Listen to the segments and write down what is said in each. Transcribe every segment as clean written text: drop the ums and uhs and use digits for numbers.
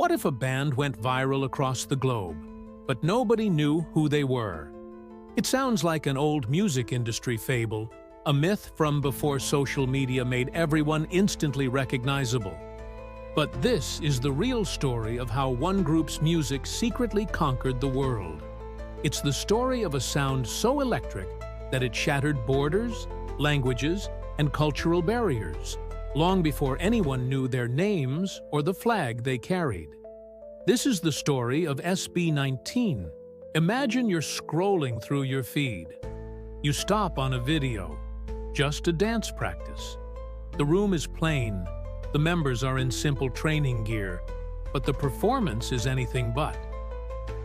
What if a band went viral across the globe, but nobody knew who they were? It sounds like an old music industry fable, a myth from before social media made everyone instantly recognizable. But this is the real story of how one group's music secretly conquered the world. It's the story of a sound so electric that it shattered borders, languages, and cultural barriers, long before anyone knew their names or the flag they carried. This is the story of SB19. Imagine you're scrolling through your feed. You stop on a video, just a dance practice. The room is plain, the members are in simple training gear, but the performance is anything but.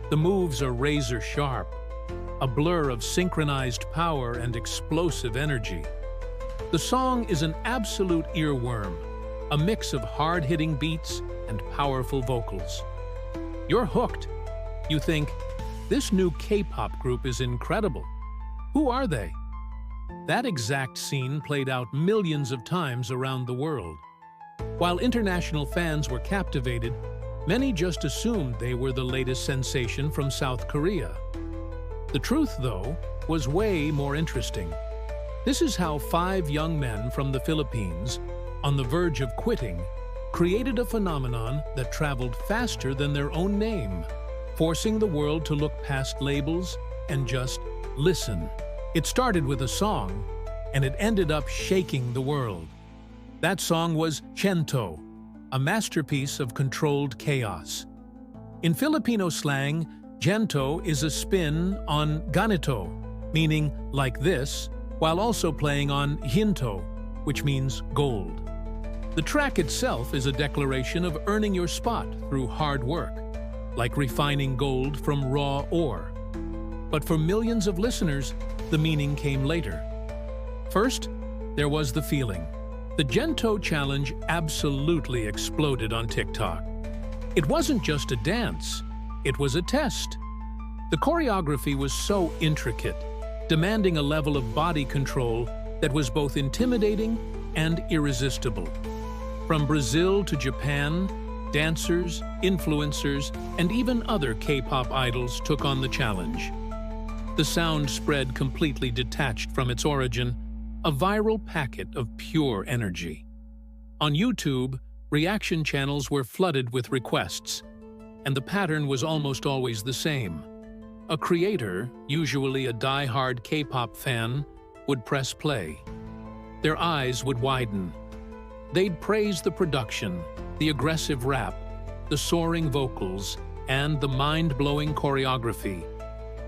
The moves are razor sharp, a blur of synchronized power and explosive energy. The song is an absolute earworm, a mix of hard-hitting beats and powerful vocals. You're hooked. You think, this new K-pop group is incredible. Who are they? That exact scene played out millions of times around the world. While international fans were captivated, many just assumed they were the latest sensation from South Korea. The truth, though, was way more interesting. This is how 5 young men from the Philippines, on the verge of quitting, created a phenomenon that traveled faster than their own name, forcing the world to look past labels and just listen. It started with a song, and it ended up shaking the world. That song was Gento, a masterpiece of controlled chaos. In Filipino slang, Gento is a spin on ganito, meaning like this, while also playing on Gento, which means gold. The track itself is a declaration of earning your spot through hard work, like refining gold from raw ore. But for millions of listeners, the meaning came later. First, there was the feeling. The Gento challenge absolutely exploded on TikTok. It wasn't just a dance, it was a test. The choreography was so intricate, demanding a level of body control that was both intimidating and irresistible. From Brazil to Japan, dancers, influencers, and even other K-pop idols took on the challenge. The sound spread completely detached from its origin, a viral packet of pure energy. On YouTube, reaction channels were flooded with requests, and the pattern was almost always the same. A creator, usually a die-hard K-pop fan, would press play. Their eyes would widen. They'd praise the production, the aggressive rap, the soaring vocals, and the mind-blowing choreography,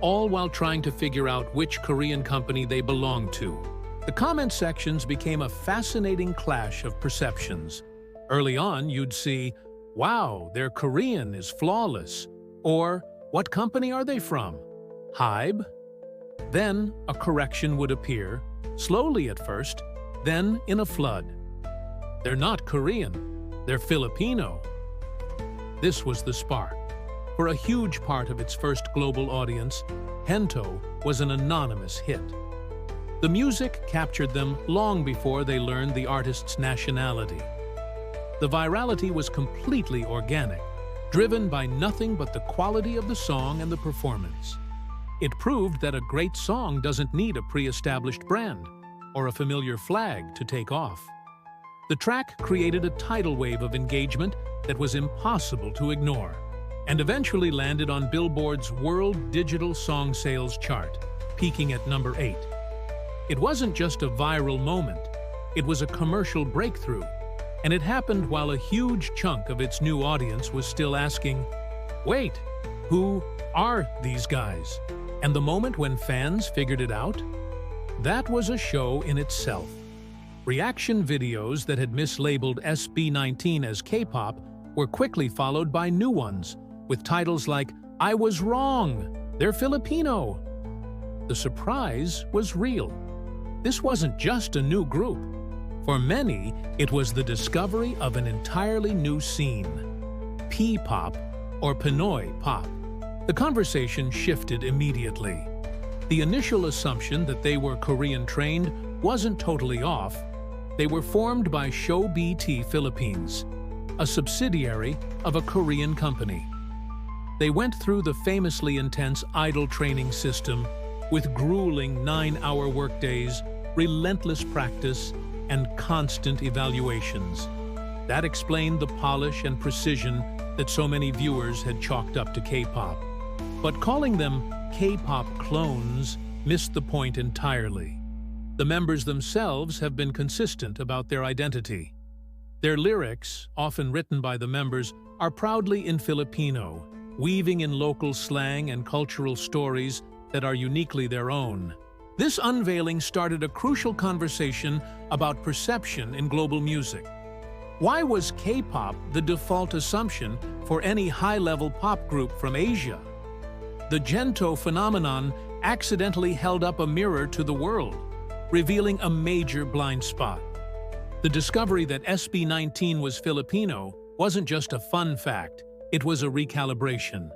all while trying to figure out which Korean company they belonged to. The comment sections became a fascinating clash of perceptions. Early on, you'd see, "Wow, their Korean is flawless," or "What company are they from? Hybe?" Then a correction would appear, slowly at first, then in a flood. "They're not Korean, they're Filipino." This was the spark. For a huge part of its first global audience, Gento was an anonymous hit. The music captured them long before they learned the artist's nationality. The virality was completely organic, driven by nothing but the quality of the song and the performance. It proved that a great song doesn't need a pre-established brand or a familiar flag to take off. The track created a tidal wave of engagement that was impossible to ignore, and eventually landed on Billboard's World Digital Song Sales chart, peaking at number 8. It wasn't just a viral moment, it was a commercial breakthrough, and it happened while a huge chunk of its new audience was still asking, "Wait, who are these guys?" And the moment when fans figured it out? That was a show in itself. Reaction videos that had mislabeled SB19 as K-pop were quickly followed by new ones, with titles like, "I was wrong, they're Filipino." The surprise was real. This wasn't just a new group. For many, it was the discovery of an entirely new scene. P-pop, or Pinoy pop. The conversation shifted immediately. The initial assumption that they were Korean-trained wasn't totally off. They were formed by Show BT Philippines, a subsidiary of a Korean company. They went through the famously intense idol training system with grueling 9-hour workdays, relentless practice, and constant evaluations. That explained the polish and precision that so many viewers had chalked up to K-pop. But calling them K-pop clones missed the point entirely. The members themselves have been consistent about their identity. Their lyrics, often written by the members, are proudly in Filipino, weaving in local slang and cultural stories that are uniquely their own. This unveiling started a crucial conversation about perception in global music. Why was K-pop the default assumption for any high-level pop group from Asia? The Gento phenomenon accidentally held up a mirror to the world, revealing a major blind spot. The discovery that SB19 was Filipino wasn't just a fun fact, it was a recalibration.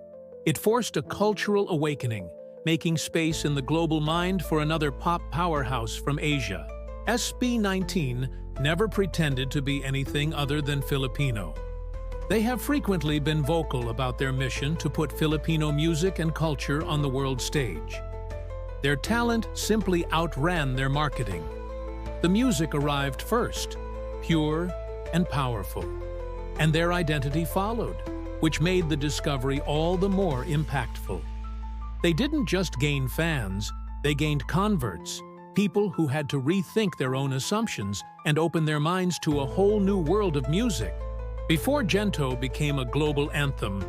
It forced a cultural awakening, making space in the global mind for another pop powerhouse from Asia. SB19 never pretended to be anything other than Filipino. They have frequently been vocal about their mission to put Filipino music and culture on the world stage. Their talent simply outran their marketing. The music arrived first, pure and powerful, and their identity followed, which made the discovery all the more impactful. They didn't just gain fans, they gained converts, people who had to rethink their own assumptions and open their minds to a whole new world of music. Before Gento became a global anthem,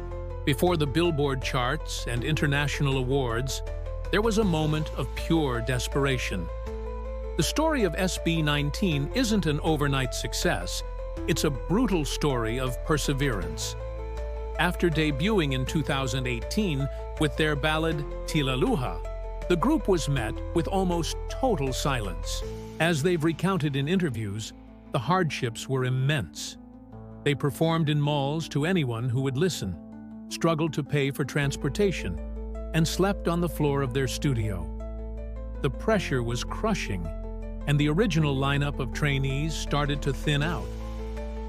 before the Billboard charts and international awards, there was a moment of pure desperation. The story of SB19 isn't an overnight success, it's a brutal story of perseverance. After debuting in 2018 with their ballad Tila Luha, the group was met with almost total silence. As they've recounted in interviews, the hardships were immense. They performed in malls to anyone who would listen, struggled to pay for transportation, and slept on the floor of their studio. The pressure was crushing, and the original lineup of trainees started to thin out.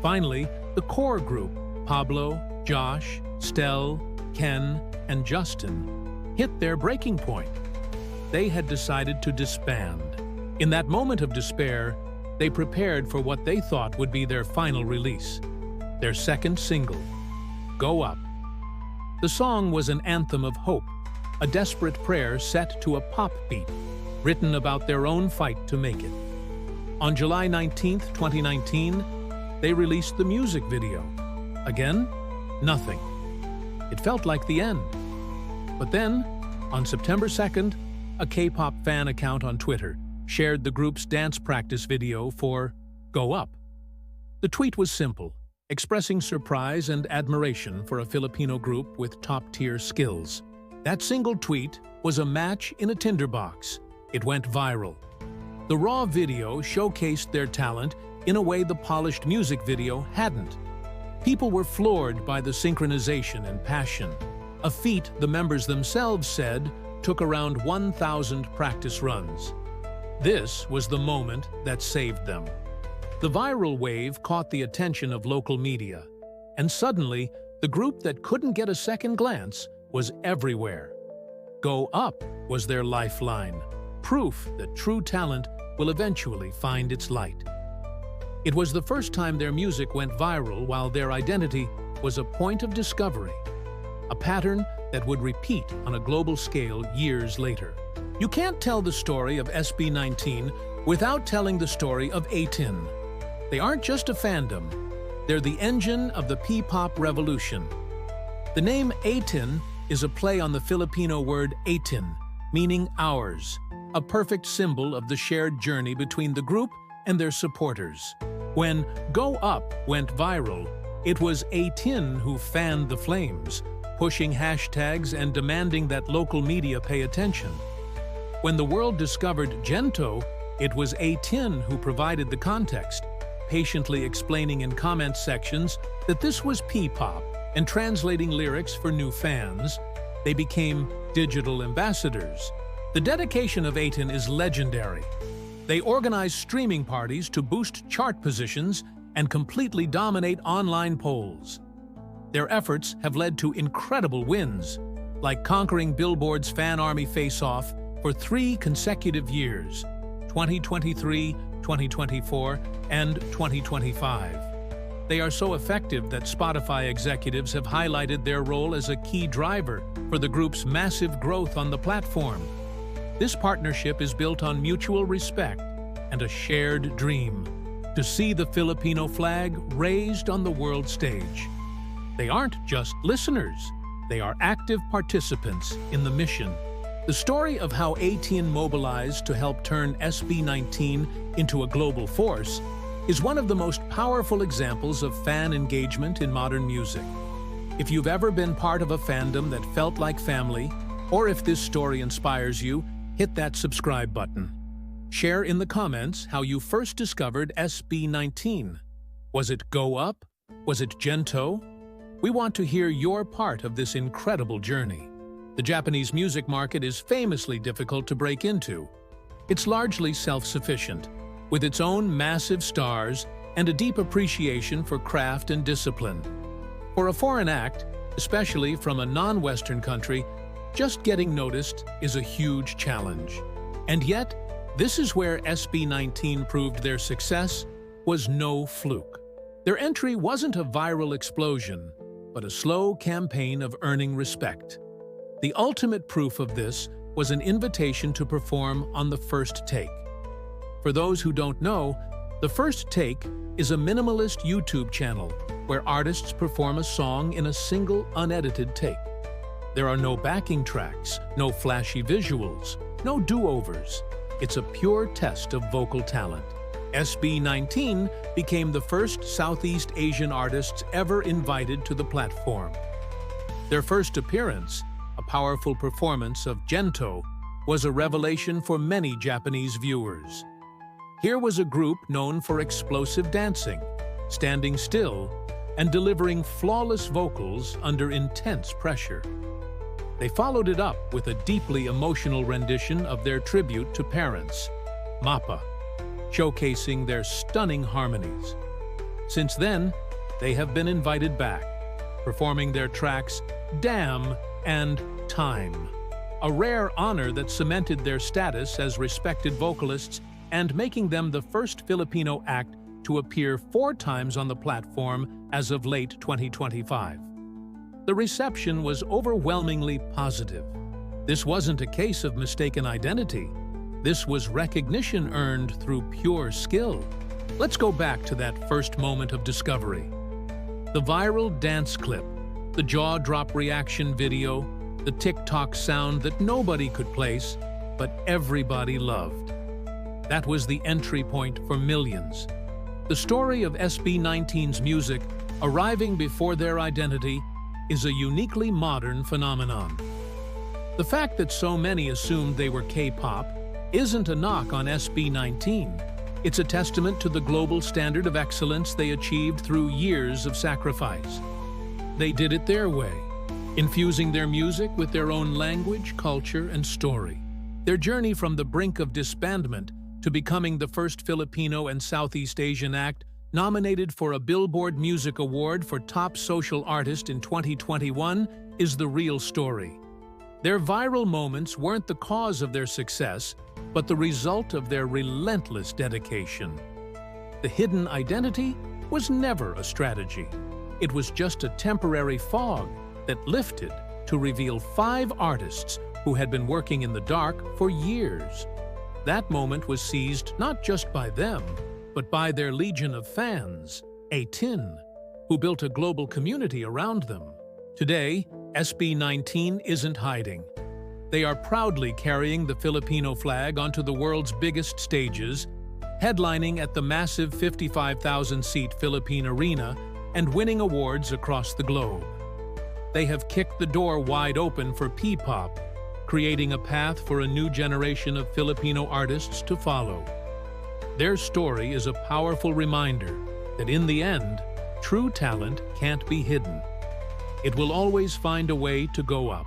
Finally, the core group, Pablo, Josh, Stel, Ken, and Justin, hit their breaking point. They had decided to disband. In that moment of despair, they prepared for what they thought would be their final release, their second single, Go Up. The song was an anthem of hope, a desperate prayer set to a pop beat, written about their own fight to make it. On July 19, 2019, they released the music video. Again, nothing. It felt like the end. But then, on September 2nd, a K-pop fan account on Twitter shared the group's dance practice video for Go Up. The tweet was simple, expressing surprise and admiration for a Filipino group with top-tier skills. That single tweet was a match in a tinderbox. It went viral. The raw video showcased their talent in a way the polished music video hadn't. People were floored by the synchronization and passion, a feat the members themselves said took around 1,000 practice runs. This was the moment that saved them. The viral wave caught the attention of local media, and suddenly, the group that couldn't get a second glance was everywhere. Go Up was their lifeline, proof that true talent will eventually find its light. It was the first time their music went viral while their identity was a point of discovery, a pattern that would repeat on a global scale years later. You can't tell the story of SB19 without telling the story of A-tin. They aren't just a fandom, they're the engine of the P-pop revolution. The name A-tin is a play on the Filipino word atin, meaning ours, a perfect symbol of the shared journey between the group and their supporters. When Go Up went viral, it was A-tin who fanned the flames, pushing hashtags and demanding that local media pay attention. When the world discovered Gento, it was A-tin who provided the context, patiently explaining in comment sections that this was P-pop and translating lyrics for new fans. They became digital ambassadors. The dedication of A-tin is legendary. They organized streaming parties to boost chart positions and completely dominate online polls. Their efforts have led to incredible wins, like conquering Billboard's Fan Army Face-Off for 3 consecutive years, 2023, 2024, and 2025. They are so effective that Spotify executives have highlighted their role as a key driver for the group's massive growth on the platform. This partnership is built on mutual respect and a shared dream: to see the Filipino flag raised on the world stage. They aren't just listeners, they are active participants in the mission. The story of how ATN mobilized to help turn SB19 into a global force is one of the most powerful examples of fan engagement in modern music. If you've ever been part of a fandom that felt like family, or if this story inspires you, hit that subscribe button. Share in the comments how you first discovered SB19. Was it Go Up? Was it Gento? We want to hear your part of this incredible journey. The Japanese music market is famously difficult to break into. It's largely self-sufficient, with its own massive stars and a deep appreciation for craft and discipline. For a foreign act, especially from a non-Western country, just getting noticed is a huge challenge. And yet, this is where SB19 proved their success was no fluke. Their entry wasn't a viral explosion, but a slow campaign of earning respect. The ultimate proof of this was an invitation to perform on The First Take. For those who don't know, The First Take is a minimalist YouTube channel where artists perform a song in a single, unedited take. There are no backing tracks, no flashy visuals, no do-overs. It's a pure test of vocal talent. SB19 became the first Southeast Asian artists ever invited to the platform. Their first appearance, a powerful performance of Gento, was a revelation for many Japanese viewers. Here was a group known for explosive dancing, standing still, and delivering flawless vocals under intense pressure. They followed it up with a deeply emotional rendition of their tribute to parents, Mappa, showcasing their stunning harmonies. Since then, they have been invited back, performing their tracks Damn and Time, a rare honor that cemented their status as respected vocalists and making them the first Filipino act to appear 4 times on the platform as of late 2025. The reception was overwhelmingly positive. This wasn't a case of mistaken identity. This was recognition earned through pure skill. Let's go back to that first moment of discovery. The viral dance clip, the jaw-drop reaction video, the TikTok sound that nobody could place, but everybody loved. That was the entry point for millions. The story of SB19's music arriving before their identity is a uniquely modern phenomenon. The fact that so many assumed they were K-pop isn't a knock on SB19. It's a testament to the global standard of excellence they achieved through years of sacrifice. They did it their way, infusing their music with their own language, culture, and story. Their journey from the brink of disbandment to becoming the first Filipino and Southeast Asian act nominated for a Billboard Music Award for Top Social Artist in 2021 is the real story. Their viral moments weren't the cause of their success, but the result of their relentless dedication. The hidden identity was never a strategy. It was just a temporary fog that lifted to reveal 5 artists who had been working in the dark for years. That moment was seized not just by them, but by their legion of fans, ATN, who built a global community around them. Today, SB19 isn't hiding. They are proudly carrying the Filipino flag onto the world's biggest stages, headlining at the massive 55,000-seat Philippine Arena and winning awards across the globe. They have kicked the door wide open for P-POP, creating a path for a new generation of Filipino artists to follow. Their story is a powerful reminder that in the end, true talent can't be hidden. It will always find a way to go up.